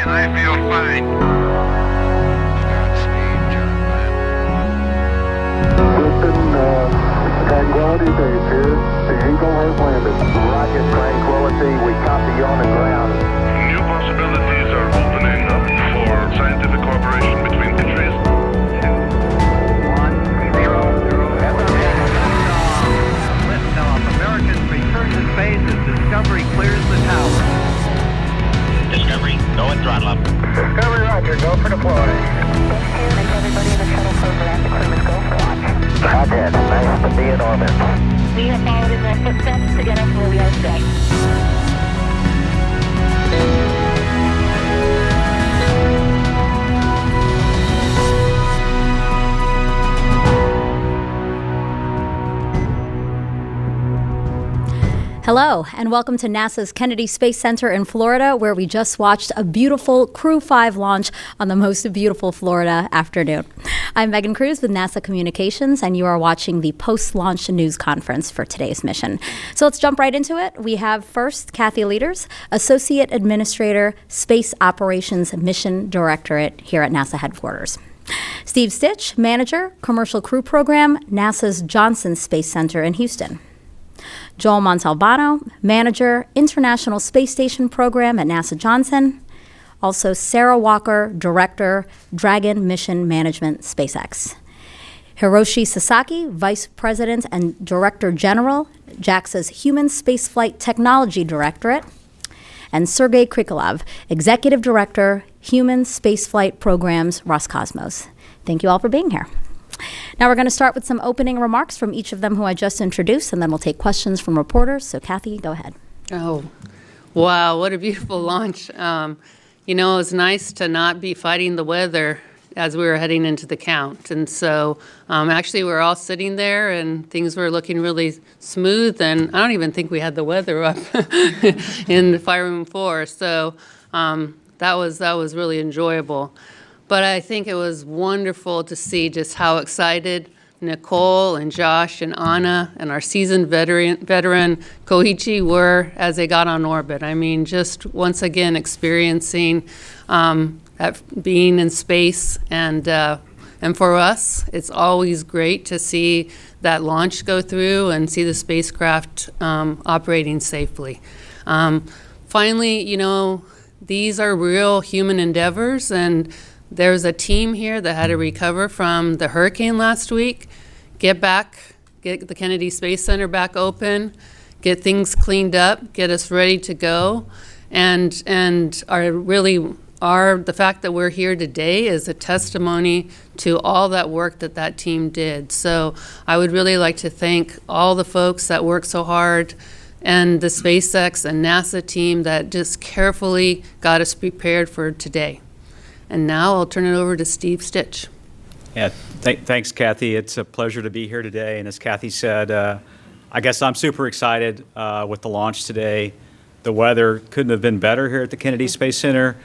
and I feel fine. Tranquility Base here. The Eagle has landed. Rocket Tranquility, we copy you on the ground. New possibilities are opening up for scientific cooperation between countries. 1-0. Liftoff. American return to space as Discovery clears the tower. Discovery, go and throttle up. Discovery, roger. Go for deploy. Everybody in the shuttle program, the crew is go for launch. Roger. Nice to be in orbit. We have followed in their footsteps to get us where we are today. Hello, and welcome to NASA's Kennedy Space Center in Florida, where we just watched a beautiful Crew-5 launch on the most beautiful Florida afternoon. I'm Megan Cruz with NASA Communications, and you are watching the post-launch news conference for today's mission. So let's jump right into it. We have first Kathy Leaders, Associate Administrator, Space Operations Mission Directorate here at NASA headquarters. Steve Stitch, Manager, Commercial Crew Program, NASA's Johnson Space Center in Houston. Joel Montalbano, Manager, International Space Station Program at NASA Johnson. Also Sarah Walker, Director, Dragon Mission Management, SpaceX. Hiroshi Sasaki, Vice President and Director General, JAXA's Human Spaceflight Technology Directorate. And Sergei Krikalev, Executive Director, Human Spaceflight Programs, Roscosmos. Thank you all for being here. Now we're going to start with some opening remarks from each of them who I just introduced, and then we'll take questions from reporters. So Kathy, go ahead. Oh, wow, what a beautiful launch. It was nice to not be fighting the weather as we were heading into the count. And so actually we were all sitting there and things were looking really smooth, and I don't even think we had the weather up in the Fire Room 4. So that was really enjoyable. But I think it was wonderful to see just how excited Nicole and Josh and Anna and our seasoned veteran Koichi were as they got on orbit. I mean, just once again experiencing being in space. And for us, it's always great to see that launch go through and see the spacecraft operating safely. Finally, these are real human endeavors, and there's a team here that had to recover from the hurricane last week, get the Kennedy Space Center back open, get things cleaned up, get us ready to go, and the fact that we're here today is a testimony to all that work that team did. So I would really like to thank all the folks that worked so hard, and the SpaceX and NASA team that just carefully got us prepared for today. And now I'll turn it over to Steve Stitch. Yeah, thanks, Kathy. It's a pleasure to be here today. And as Kathy said, I guess I'm super excited with the launch today. The weather couldn't have been better here at the Kennedy Space Center.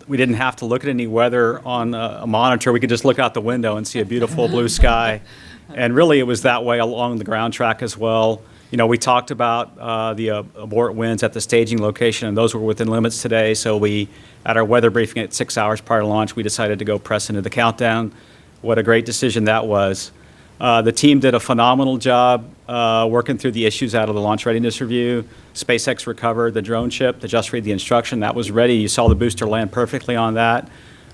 We didn't have to look at any weather on a monitor. We could just look out the window and see a beautiful blue sky. And really, it was that way along the ground track as well. We talked about the abort winds at the staging location, and those were within limits today. So at our weather briefing at 6 hours prior to launch, we decided to go press into the countdown. What a great decision that was. The team did a phenomenal job working through the issues out of the launch readiness review. SpaceX recovered the drone ship to just read the instruction. That was ready. You saw the booster land perfectly on that.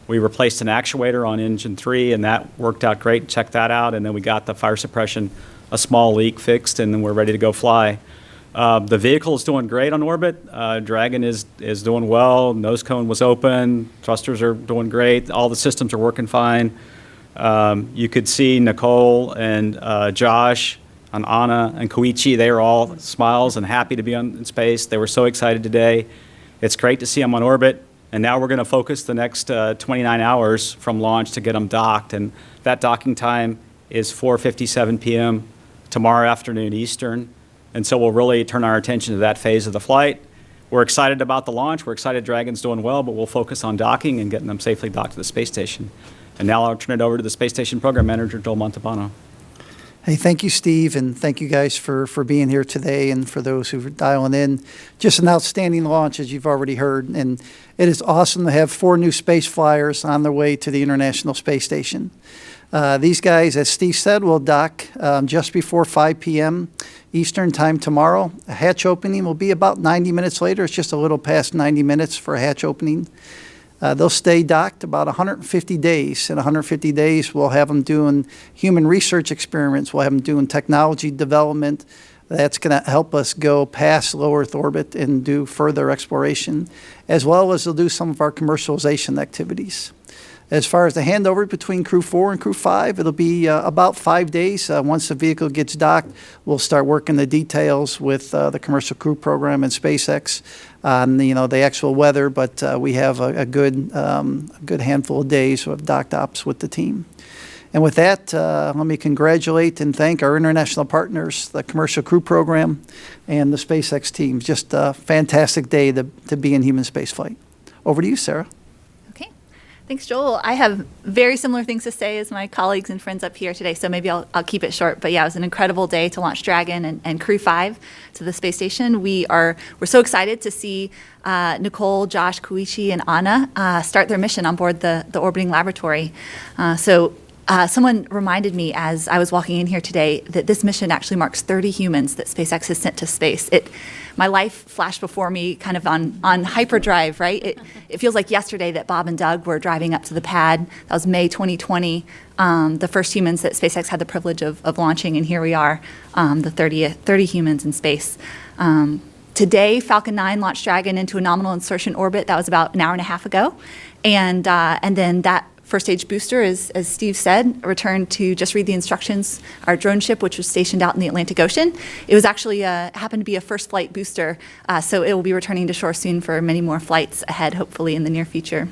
We replaced an actuator on engine 3, and that worked out great. Check that out. And then we got the fire suppression, a small leak fixed, and then we're ready to go fly. The vehicle is doing great on orbit. Dragon is doing well. Nose cone was open. Thrusters are doing great. All the systems are working fine. You could see Nicole and Josh and Anna and Koichi. They were all smiles and happy to be in space. They were so excited today. It's great to see them on orbit. And now we're going to focus the next 29 hours from launch to get them docked. And that docking time is 4:57 p.m. tomorrow afternoon Eastern. And so we'll really turn our attention to that phase of the flight. We're excited about the launch. We're excited Dragon's doing well, but we'll focus on docking and getting them safely docked to the space station. And now I'll turn it over to the Space Station Program Manager, Joel Montalbano. Hey, thank you, Steve, and thank you guys for being here today, and for those who are dialing in. Just an outstanding launch, as you've already heard, and it is awesome to have 4 new space flyers on their way to the International Space Station. These guys, as Steve said, will dock just before 5 p.m. Eastern Time tomorrow. A hatch opening will be about 90 minutes later. It's just a little past 90 minutes for a hatch opening. They'll stay docked about 150 days. In 150 days, we'll have them doing human research experiments. We'll have them doing technology development. That's going to help us go past low Earth orbit and do further exploration, as well as they'll do some of our commercialization activities. As far as the handover between Crew-4 and Crew-5, it'll be about 5 days. Once the vehicle gets docked, we'll start working the details with the Commercial Crew Program and SpaceX on the actual weather, but we have a good handful of days of docked ops with the team. And with that, let me congratulate and thank our international partners, the Commercial Crew Program and the SpaceX team. Just a fantastic day to be in human spaceflight. Over to you, Sarah. Okay. Thanks, Joel. I have very similar things to say as my colleagues and friends up here today, so maybe I'll keep it short. But yeah, it was an incredible day to launch Dragon and Crew-5 to the space station. We're so excited to see Nicole, Josh, Koichi, and Anna start their mission on board the orbiting laboratory. Someone reminded me as I was walking in here today that this mission actually marks 30 humans that SpaceX has sent to space. My life flashed before me kind of on hyperdrive, right? It feels like yesterday that Bob and Doug were driving up to the pad. That was May 2020, the first humans that SpaceX had the privilege of launching, and here we are, the 30 humans in space. Today, Falcon 9 launched Dragon into a nominal insertion orbit. That was about an hour and a half ago. And then that first stage booster, as Steve said, returned to just read the instructions, our drone ship, which was stationed out in the Atlantic Ocean. It was actually happened to be a first flight booster, so it will be returning to shore soon for many more flights ahead, hopefully in the near future.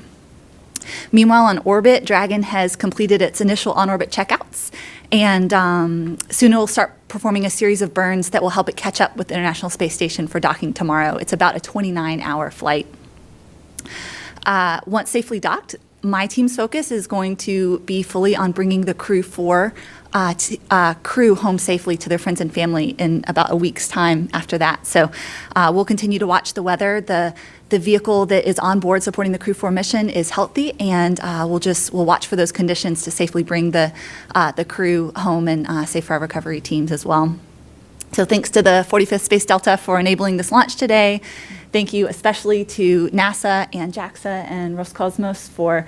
Meanwhile, on orbit, Dragon has completed its initial on-orbit checkouts, and soon it will start performing a series of burns that will help it catch up with the International Space Station for docking tomorrow. It's about a 29-hour flight. Once safely docked, my team's focus is going to be fully on bringing the Crew-4 crew home safely to their friends and family in about a week's time after that. So we'll continue to watch the weather. The vehicle that is on board supporting the Crew-4 mission is healthy, and we'll watch for those conditions to safely bring the crew home and safe for our recovery teams as well. So thanks to the 45th Space Delta for enabling this launch today. Thank you especially to NASA and JAXA and Roscosmos for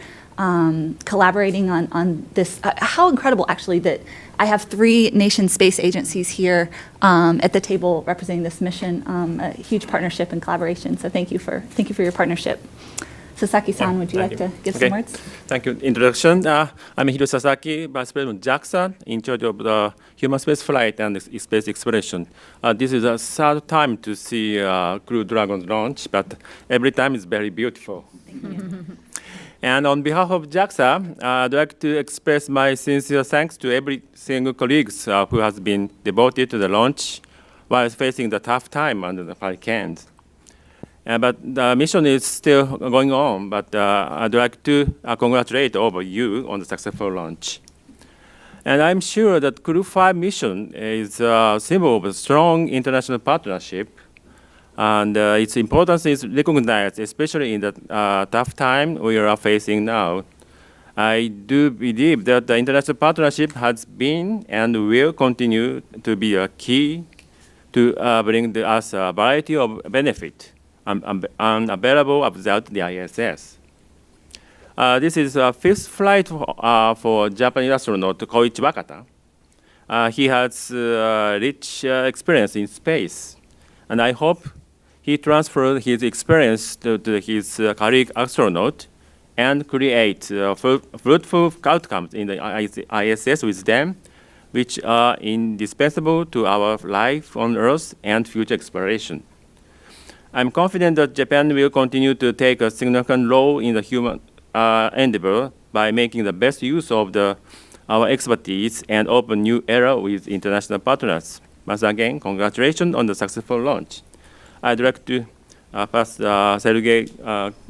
collaborating on this. How incredible, actually, that I have 3 nation space agencies here at the table representing this mission. A huge partnership and collaboration. So thank you for your partnership. Sasaki-san, would you like to give some words? Thank you. Introduction. I'm Hiro Sasaki, Vice President JAXA, in charge of the human space flight and space exploration. This is the 3rd time to see Crew Dragon launch, but every time it's very beautiful. Thank you. And on behalf of JAXA, I'd like to express my sincere thanks to every single colleague who has been devoted to the launch while facing the tough time under the hurricanes. But the mission is still going on, but I'd like to congratulate all of you on the successful launch. And I'm sure that Crew-5 mission is a symbol of a strong international partnership, and its importance is recognized, especially in the tough time we are facing now. I do believe that the international partnership has been and will continue to be a key to bring us a variety of benefits unavailable without the ISS. This is the 5th flight for Japanese astronaut Koichi Wakata. He has rich experience in space, and I hope he transferred his experience to his colleague astronaut and create fruitful outcomes in the ISS with them, which are indispensable to our life on Earth and future exploration. I'm confident that Japan will continue to take a significant role in the human endeavor by making the best use of our expertise and open new era with international partners. Once again, congratulations on the successful launch. I'd like to pass Sergei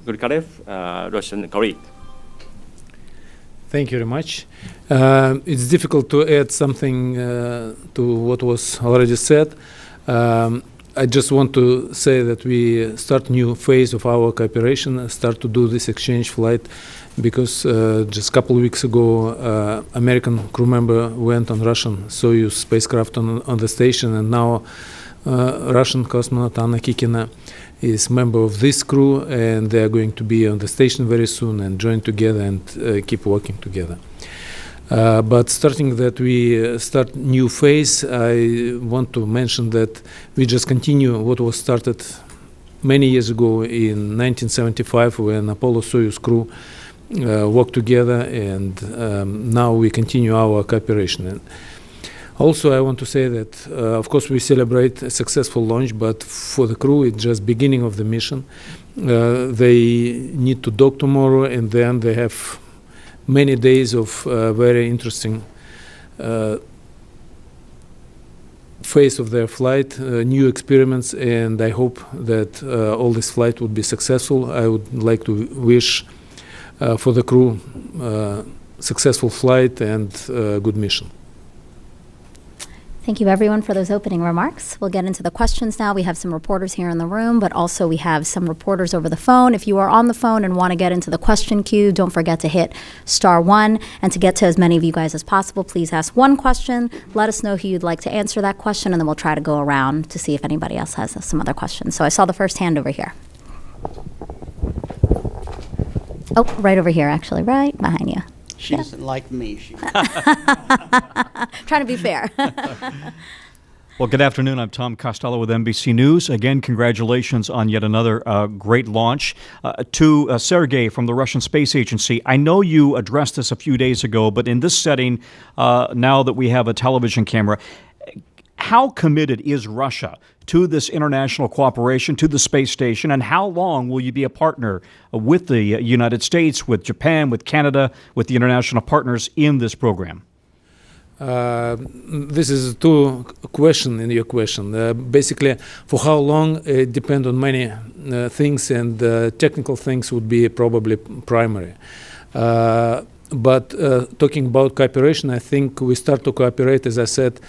Grigoriev, Russian colleague. Thank you very much. It's difficult to add something to what was already said. I just want to say that we start new phase of our cooperation, start to do this exchange flight, because just a couple of weeks ago, American crew member went on Russian Soyuz spacecraft on the station, and now Russian cosmonaut Anna Kikina is member of this crew, and they are going to be on the station very soon and join together and keep working together. But starting that we start new phase, I want to mention that we just continue what was started many years ago in 1975 when Apollo Soyuz crew worked together, and now we continue our cooperation. And also, I want to say that, of course, we celebrate a successful launch, but for the crew, it's just beginning of the mission. They need to dock tomorrow, and then they have many days of very interesting phase of their flight, new experiments, and I hope that all this flight would be successful. I would like to wish for the crew successful flight and good mission. Thank you, everyone, for those opening remarks. We'll get into the questions now. We have some reporters here in the room, but also we have some reporters over the phone. If you are on the phone and want to get into the question queue, don't forget to hit *1. And to get to as many of you guys as possible, please ask one question. Let us know who you'd like to answer that question, and then we'll try to go around to see if anybody else has some other questions. So I saw the first hand over here. Oh, right over here, actually, right behind you. She's like me. Trying to be fair. Well, good afternoon. I'm Tom Costello with NBC News. Again, congratulations on yet another great launch. To Sergei from the Russian Space Agency, I know you addressed this a few days ago, but in this setting, now that we have a television camera, how committed is Russia to this international cooperation, to the space station, and how long will you be a partner with the United States, with Japan, with Canada, with the international partners in this program? This is two questions in your question. Basically, for how long, it depends on many things, and technical things would be probably primary. But talking about cooperation, I think we start to cooperate, as I said,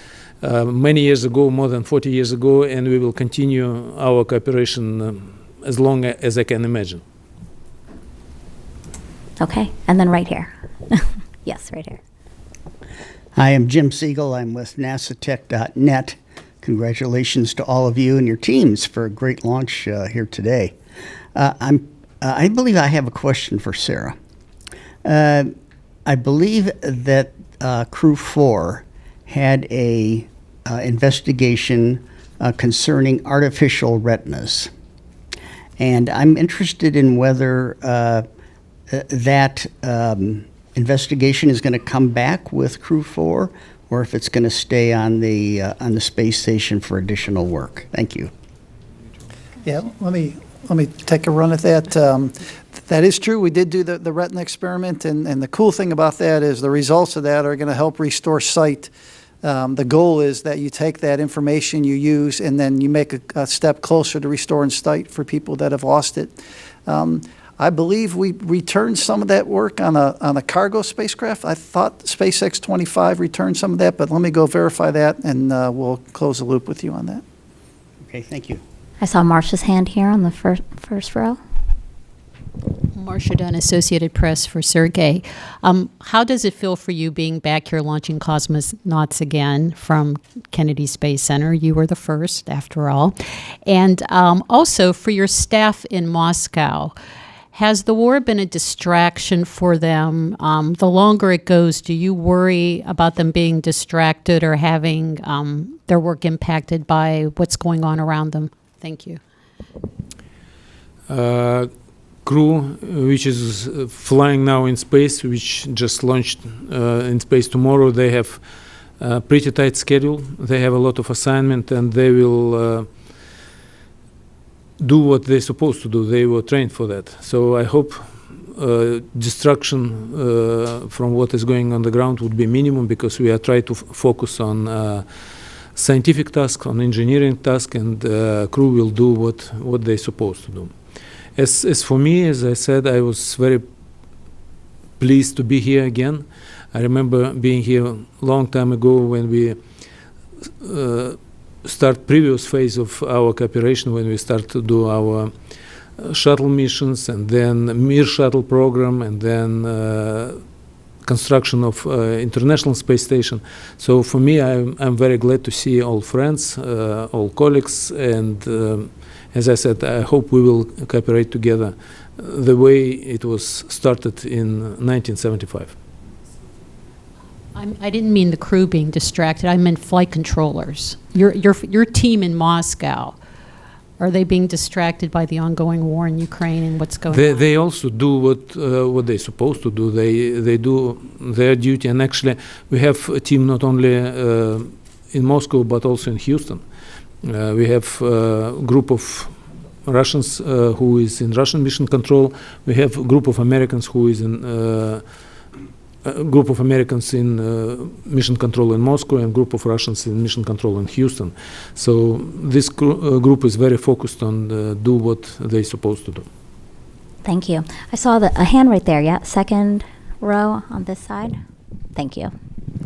many years ago, more than 40 years ago, and we will continue our cooperation as long as I can imagine. Okay, and then right here. Yes, right here. Hi, I'm Jim Siegel. I'm with NASATech.net. Congratulations to all of you and your teams for a great launch here today. I believe I have a question for Sarah. I believe that Crew-4 had a investigation concerning artificial retinas. And I'm interested in whether that investigation is going to come back with Crew-4, or if it's going to stay on the space station for additional work. Thank you. Yeah, let me take a run at that. That is true. We did do the retina experiment, and the cool thing about that is the results of that are going to help restore sight. The goal is that you take that information you use, and then you make a step closer to restoring sight for people that have lost it. I believe we returned some of that work on a cargo spacecraft. I thought SpaceX 25 returned some of that, but let me go verify that, and we'll close the loop with you on that. Okay, thank you. I saw Marcia's hand here on the first row. Marcia Dunn, Associated Press for Sergei. How does it feel for you being back here launching cosmonauts again from Kennedy Space Center? You were the first, after all. And also for your staff in Moscow, has the war been a distraction for them? The longer it goes, do you worry about them being distracted or having their work impacted by what's going on around them? Thank you. Crew, which is flying now in space, which just launched in space tomorrow, they have a pretty tight schedule. They have a lot of assignment, and they will do what they're supposed to do. They were trained for that. So I hope distraction from what is going on the ground would be minimum, because we are trying to focus on scientific task, on engineering task, and crew will do what they're supposed to do. As for me, as I said, I was very pleased to be here again. I remember being here a long time ago when we start previous phase of our cooperation, when we start to do our shuttle missions, and then Mir shuttle program, and then construction of International Space Station. So for me, I'm very glad to see all friends, all colleagues, and as I said, I hope we will cooperate together the way it was started in 1975. I didn't mean the crew being distracted. I meant flight controllers. Your team in Moscow, are they being distracted by the ongoing war in Ukraine and what's going on? They also do what they're supposed to do. They do their duty, and actually we have a team not only in Moscow but also in Houston. We have a group of Russians who is in Russian mission control. We have a group of Americans who is in mission control in Moscow, and group of Russians in mission control in Houston. So this group is very focused on do what they're supposed to do. Thank you. I saw a hand right there. Yeah, second row on this side. Thank you.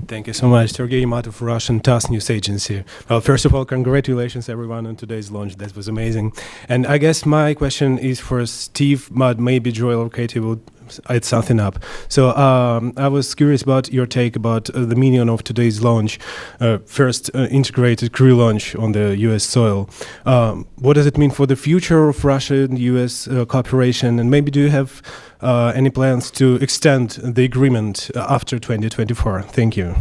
Thank you so much. Sergei Matov, Russian TASS News Agency. Well, first of all, congratulations everyone on today's launch. That was amazing. And I guess my question is for Steve, but maybe Joel or Katie will add something up. So I was curious about your take about the meaning of today's launch, first integrated crew launch on the U.S. soil. What does it mean for the future of Russia and U.S. Cooperation? And maybe do you have any plans to extend the agreement after 2024? Thank you.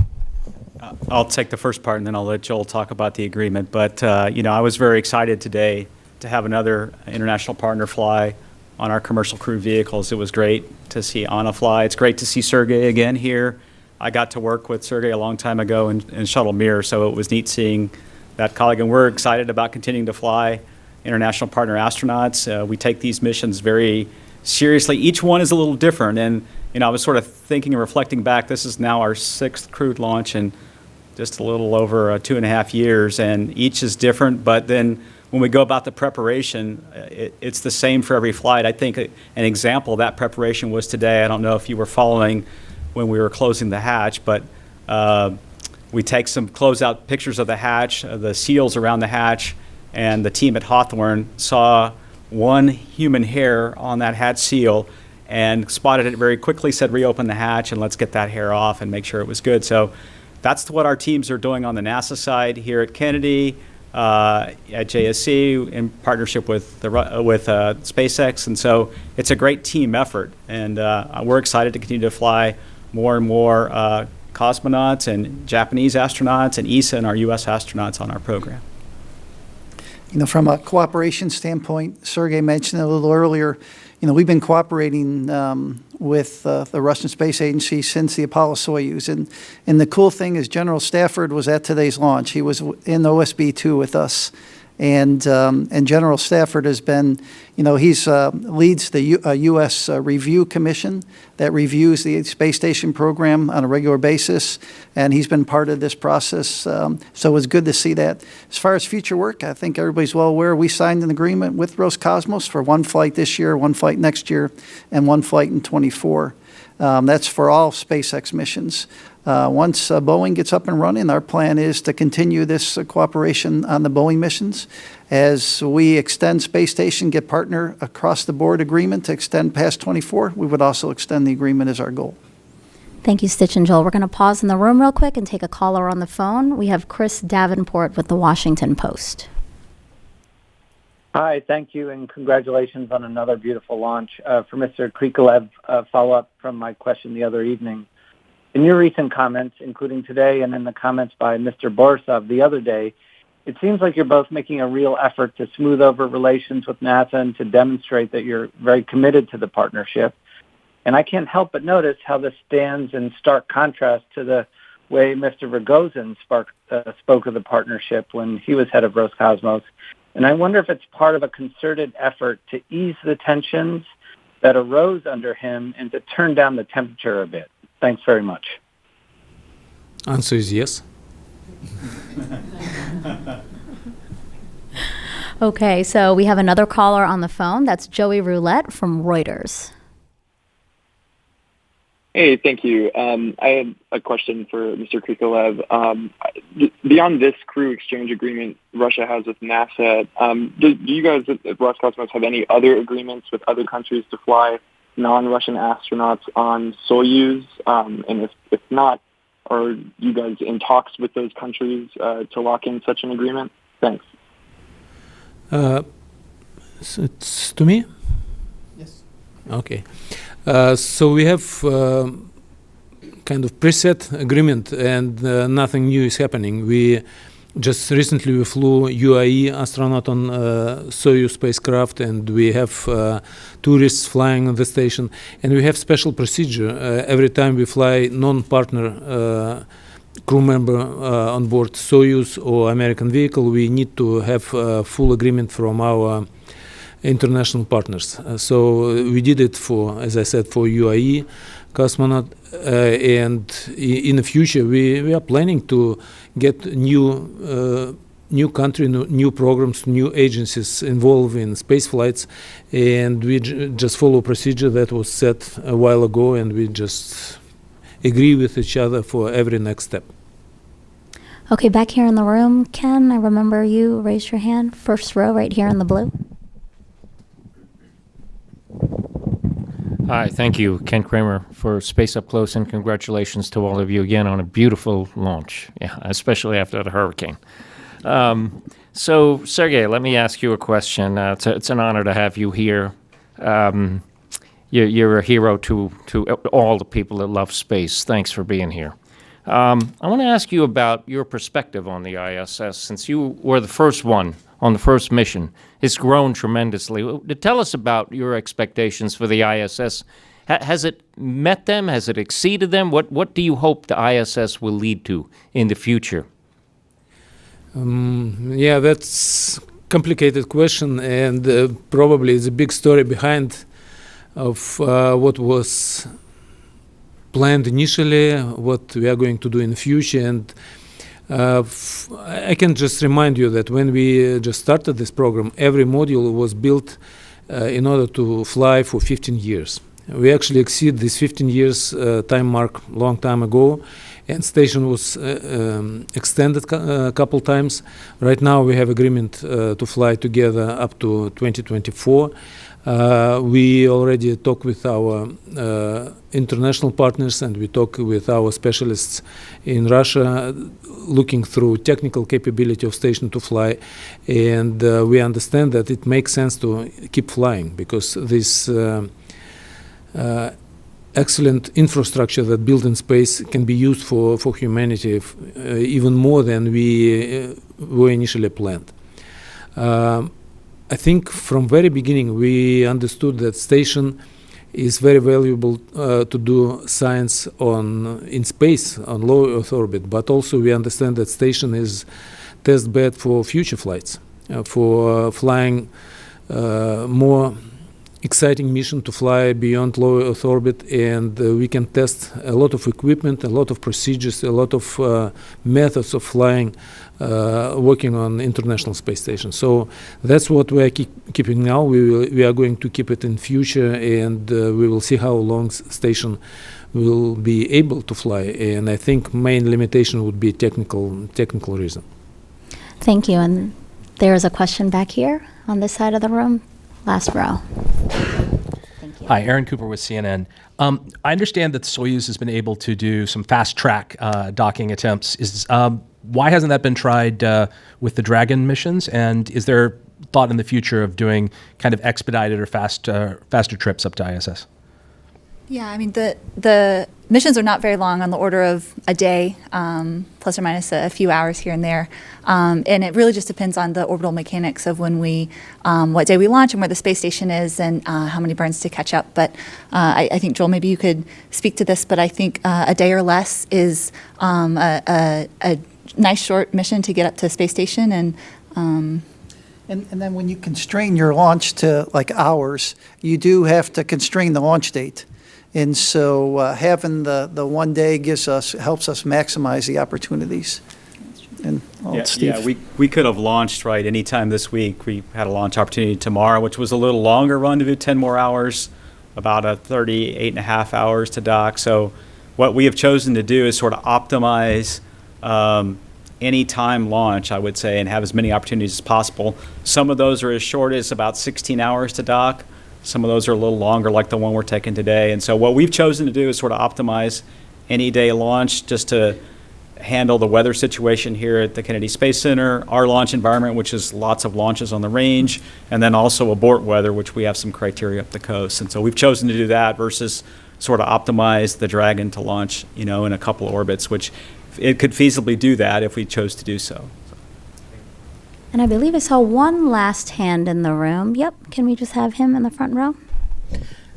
I'll take the first part, and then I'll let Joel talk about the agreement. But, I was very excited today to have another international partner fly on our commercial crew vehicles. It was great to see Anna fly. It's great to see Sergei again here. I got to work with Sergei a long time ago in Shuttle Mir, so it was neat seeing that colleague. And we're excited about continuing to fly international partner astronauts. We take these missions very seriously. Each one is a little different. And, I was sort of thinking and reflecting back, this is now our 6th crewed launch in just a little over 2.5 years, and each is different. But then when we go about the preparation, it's the same for every flight. I think an example of that preparation was today. I don't know if you were following when we were closing the hatch, but we take some closeout pictures of the hatch, the seals around the hatch, and the team at Hawthorne saw one human hair on that hatch seal and spotted it very quickly, said reopen the hatch and let's get that hair off and make sure it was good. So that's what our teams are doing on the NASA side here at Kennedy, at JSC, in partnership with SpaceX. And so it's a great team effort. And we're excited to continue to fly more and more cosmonauts and Japanese astronauts and ESA and our U.S. astronauts on our program. From a cooperation standpoint, Sergei mentioned it a little earlier, we've been cooperating with the Russian Space Agency since the Apollo Soyuz. And the cool thing is General Stafford was at today's launch. He was in OSB-2 with us. And General Stafford has been, he's leads the U.S. Review Commission that reviews the space station program on a regular basis, and he's been part of this process. So it's good to see that. As far as future work, I think everybody's well aware we signed an agreement with Roscosmos for 1 flight this year, 1 flight next year, and 1 flight in 24. That's for all SpaceX missions. Once Boeing gets up and running, our plan is to continue this cooperation on the Boeing missions. As we extend space station, get partner across the board agreement to extend past 24, we would also extend the agreement as our goal. Thank you, Stitch and Joel. We're going to pause in the room real quick and take a caller on the phone. We have Chris Davenport with the Washington Post. Hi, thank you, and congratulations on another beautiful launch. For Mr. Krikalev, follow-up from my question the other evening. In your recent comments, including today and in the comments by Mr. Borisov the other day, it seems like you're both making a real effort to smooth over relations with NASA and to demonstrate that you're very committed to the partnership. And I can't help but notice how this stands in stark contrast to the way Mr. Rogozin spoke of the partnership when he was head of Roscosmos. And I wonder if it's part of a concerted effort to ease the tensions that arose under him and to turn down the temperature a bit. Thanks very much. Answer is yes. Okay, so we have another caller on the phone. That's Joey Roulette from Reuters. Hey, thank you. I had a question for Mr. Krikalev. Beyond this crew exchange agreement Russia has with NASA, do you guys at Roscosmos have any other agreements with other countries to fly non-Russian astronauts on Soyuz? And if not, are you guys in talks with those countries to lock in such an agreement? Thanks. So it's to me? Yes. Okay. So we have kind of preset agreement, and nothing new is happening. We just recently flew UAE astronaut on Soyuz spacecraft, and we have tourists flying on the station, and we have special procedure every time we fly non-partner crew member on board Soyuz or American vehicle. We need to have full agreement from our international partners. So we did it for, as I said, for UAE cosmonaut, and in the future we are planning to get new country, new programs, new agencies involved in space flights, and we just follow procedure that was set a while ago, and we just agree with each other for every next step. Okay, back here in the room, Ken, I remember you raised your hand, first row right here in the blue. Hi, thank you, Ken Kramer, for Space Up Close, and congratulations to all of you again on a beautiful launch, especially after the hurricane. So, Sergey, let me ask you a question. It's an honor to have you here. You're a hero to all the people that love space. Thanks for being here. I want to ask you about your perspective on the ISS, since you were the first one on the first mission. It's grown tremendously. Tell us about your expectations for the ISS. Has it met them? Has it exceeded them? What do you hope the ISS will lead to in the future? Yeah, that's complicated question, and probably it's a big story behind of what was planned initially, what we are going to do in the future. And I can just remind you that when we just started this program, every module was built in order to fly for 15 years. We actually exceed this 15 years time mark long time ago, and station was extended a couple times. Right now we have agreement to fly together up to 2024. We already talk with our international partners, and we talk with our specialists in Russia, looking through technical capability of station to fly, and we understand that it makes sense to keep flying, because this excellent infrastructure that built in space can be used for humanity even more than we were initially planned. I think from very beginning we understood that station is very valuable to do science in space, on low Earth orbit, but also we understand that station is test bed for future flights, for flying more exciting mission to fly beyond low Earth orbit, and we can test a lot of equipment, a lot of procedures, a lot of methods of flying, working on International Space Station. So that's what we are keeping now. We are going to keep it in future, and we will see how long station will be able to fly. And I think main limitation would be technical reason. Thank you. And there is a question back here on this side of the room. Last row. Hi, Aaron Cooper with CNN. I understand that Soyuz has been able to do some fast track docking attempts. Why hasn't that been tried with the Dragon missions? And is there thought in the future of doing kind of expedited or faster trips up to ISS? Yeah, I mean, the missions are not very long, on the order of a day, plus or minus a few hours here and there. And it really just depends on the orbital mechanics of when what day we launch and where the space station is, and how many burns to catch up. But I think, Joel, maybe you could speak to this, but I think a day or less is a nice short mission to get up to space station. And then when you constrain your launch to like hours, you do have to constrain the launch date. And so having the 1 day helps us maximize the opportunities. And Steve. We could have launched right anytime this week. We had a launch opportunity tomorrow, which was a little longer run to do 10 more hours. about a 38.5 hours to dock. So what we have chosen to do is sort of optimize any time launch, I would say, and have as many opportunities as possible. Some of those are as short as about 16 hours to dock. Some of those are a little longer, like the one we're taking today. And so what we've chosen to do is sort of optimize any day launch just to handle the weather situation here at the Kennedy Space Center, our launch environment, which is lots of launches on the range, and then also abort weather, which we have some criteria up the coast. And so we've chosen to do that versus sort of optimize the Dragon to launch, in a couple of orbits, which it could feasibly do that if we chose to do so. And I believe I saw one last hand in the room. Yep, can we just have him in the front row?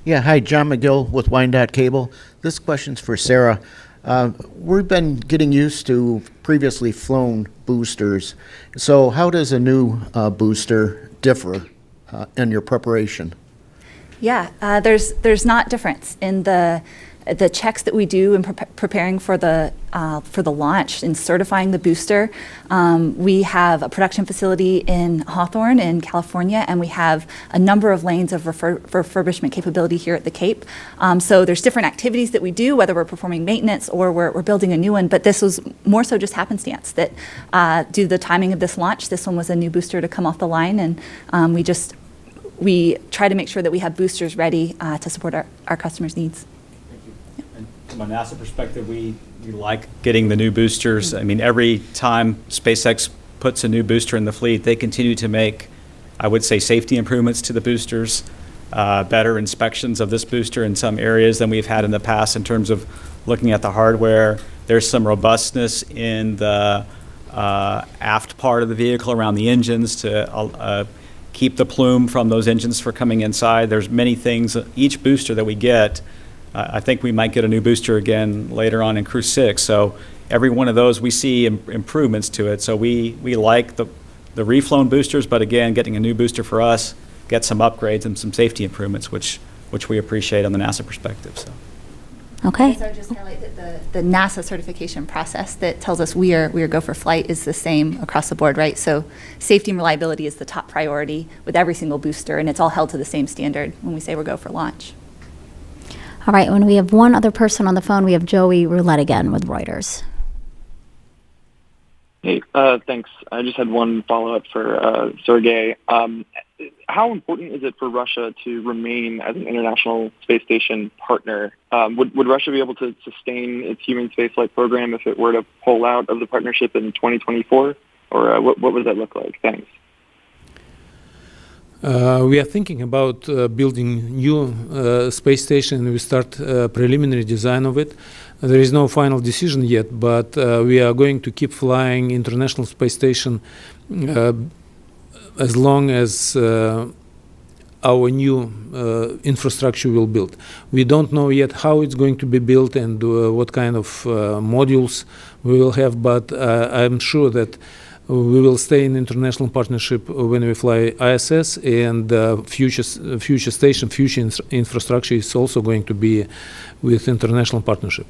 Yeah, hi, John McGill with Wyandotte Cable. This question's for Sarah. We've been getting used to previously flown boosters. So how does a new booster differ in your preparation? Yeah, there's not difference in the checks that we do in preparing for the launch and certifying the booster. We have a production facility in Hawthorne in California, and we have a number of lanes of refurbishment capability here at the Cape. So there's different activities that we do, whether we're performing maintenance or we're building a new one, but this was more so just happenstance that due to the timing of this launch, this one was a new booster to come off the line, and we try to make sure that we have boosters ready to support our customers' needs. From a NASA perspective, we like getting the new boosters. I mean, every time SpaceX puts a new booster in the fleet, they continue to make, I would say, safety improvements to the boosters, better inspections of this booster in some areas than we've had in the past in terms of looking at the hardware. There's some robustness in the aft part of the vehicle around the engines to keep the plume from those engines from coming inside. There's many things. Each booster that we get, I think we might get a new booster again later on in Crew-6. So every one of those, we see improvements to it. So we like the reflown boosters, but again, getting a new booster for us gets some upgrades and some safety improvements, which we appreciate on the NASA perspective. So. Okay. So I just highlight that the NASA certification process that tells us we are go for flight is the same across the board, right? So safety and reliability is the top priority with every single booster, and it's all held to the same standard when we say we're go for launch. All right, when we have one other person on the phone, we have Joey Roulette again with Reuters. Hey, thanks. I just had one follow-up for Sergey. How important is it for Russia to remain as an international space station partner? Would Russia be able to sustain its human spaceflight program if it were to pull out of the partnership in 2024? Or what would that look like? Thanks. We are thinking about building new space station. We start preliminary design of it. There is no final decision yet, but we are going to keep flying International Space Station as long as our new infrastructure will build. We don't know yet how it's going to be built and what kind of modules we will have, but I'm sure that we will stay in international partnership when we fly ISS, and future station, future infrastructure is also going to be with international partnership.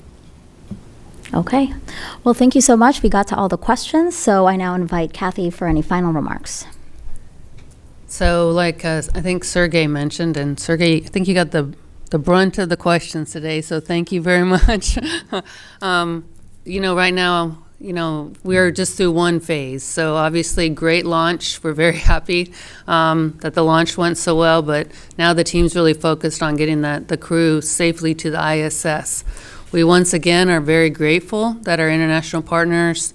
Okay. Well, thank you so much. We got to all the questions, so I now invite Kathy for any final remarks. So like I think Sergey mentioned, and Sergey, I think you got the brunt of the questions today, so thank you very much. Right now, we're just through one phase. So obviously great launch. We're very happy that the launch went so well, but now the team's really focused on getting the crew safely to the ISS. We once again are very grateful that our international partners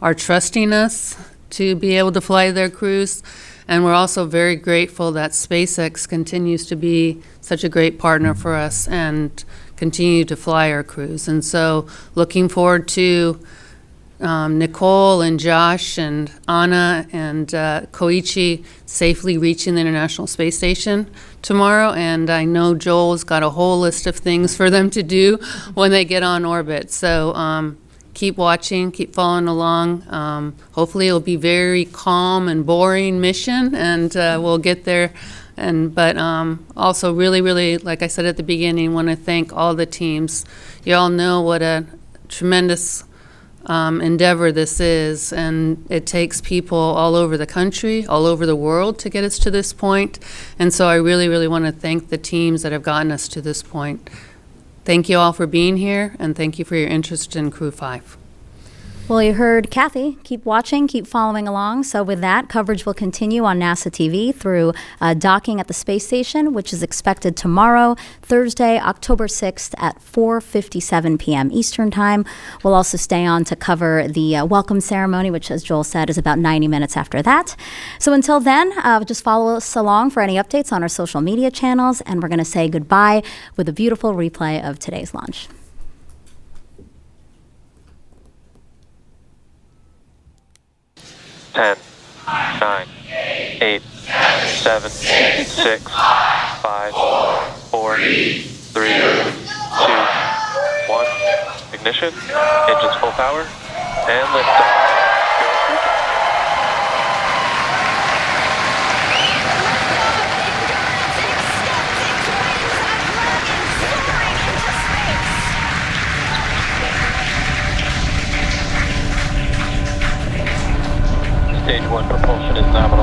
are trusting us to be able to fly their crews. And we're also very grateful that SpaceX continues to be such a great partner for us and continue to fly our crews. And so looking forward to Nicole and Josh and Anna and Koichi safely reaching the International Space Station tomorrow. And I know Joel's got a whole list of things for them to do when they get on orbit. So keep watching, keep following along. Hopefully it'll be very calm and boring mission, and we'll get there. But also really, really, like I said at the beginning, want to thank all the teams. You all know what a tremendous endeavor this is, and it takes people all over the country, all over the world to get us to this point. And so I really, really want to thank the teams that have gotten us to this point. Thank you all for being here, and thank you for your interest in Crew-5. Well, you heard Kathy. Keep watching, keep following along. So with that, coverage will continue on NASA TV through docking at the space station, which is expected tomorrow, Thursday, October 6th at 4:57 p.m. Eastern Time. We'll also stay on to cover the welcome ceremony, which, as Joel said, is about 90 minutes after that. So until then, just follow us along for any updates on our social media channels, and we're going to say goodbye with a beautiful replay of today's launch. 10, 9, 8, 7, 6, 5, 4, 3, 2, 1. Ignition, engines full power, and liftoff. Stage 1 propulsion is nominal.